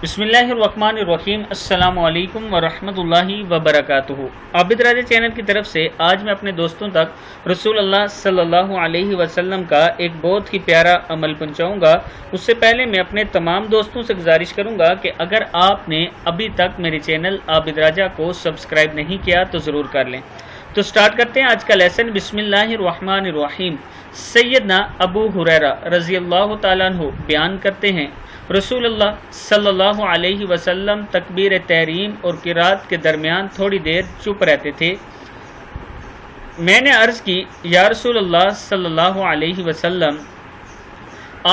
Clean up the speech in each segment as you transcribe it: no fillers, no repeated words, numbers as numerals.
بسم اللہ الرحمن الرحیم۔ السلام علیکم ورحمۃ اللہ وبرکاتہ۔ عابد راجہ چینل کی طرف سے آج میں اپنے دوستوں تک رسول اللہ صلی اللہ علیہ وسلم کا ایک بہت ہی پیارا عمل پہنچاؤں گا۔ اس سے پہلے میں اپنے تمام دوستوں سے گزارش کروں گا کہ اگر آپ نے ابھی تک میرے چینل عابد راجہ کو سبسکرائب نہیں کیا تو ضرور کر لیں۔ تو سٹارٹ کرتے ہیں آج کا لیسن۔ بسم اللہ الرحمن الرحیم۔ سیدنا ابو ہریرہ رضی اللہ تعالیٰ عنہ بیان کرتے ہیں، رسول اللہ صلی اللہ علیہ وسلم تکبیر تحریم اور قرات کے درمیان تھوڑی دیر چپ رہتے تھے۔ میں نے عرض کی، یا رسول اللہ صلی اللہ علیہ وسلم،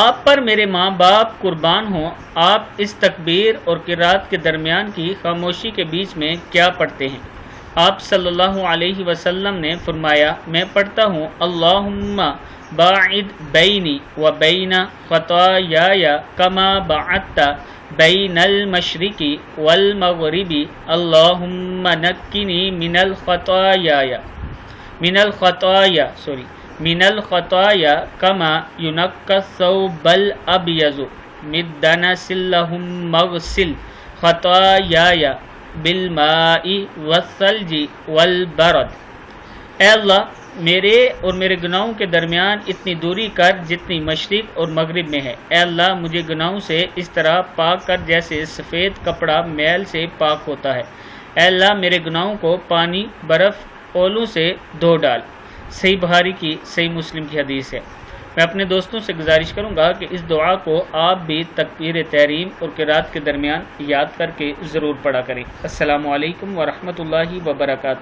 آپ پر میرے ماں باپ قربان ہوں، آپ اس تکبیر اور قرات کے درمیان کی خاموشی کے بیچ میں کیا پڑھتے ہیں؟ آپ صلی اللہ علیہ وسلم نے فرمایا، میں پڑھتا ہوں، اللہم باعد بینی و بین خطایای کما بعدت بین المشرق والمغرب، اللہم نقنی من الخطایا کما ینقی الثوب الابیض من الدنس، اللہم اغسل خطایای بالماء والثلج والبرد۔ اے اللہ، میرے اور میرے گناہوں کے درمیان اتنی دوری کر جتنی مشرق اور مغرب میں ہے۔ اے اللہ، مجھے گناہوں سے اس طرح پاک کر جیسے سفید کپڑا میل سے پاک ہوتا ہے۔ اے اللہ، میرے گناہوں کو پانی، برف، اولوں سے دھو ڈال۔ صحیح بخاری کی، صحیح مسلم کی حدیث ہے۔ میں اپنے دوستوں سے گزارش کروں گا کہ اس دعا کو آپ بھی تکبیر تحریم اور قرات کے درمیان یاد کر کے ضرور پڑھا کریں۔ السلام علیکم ورحمۃ اللہ وبرکاتہ۔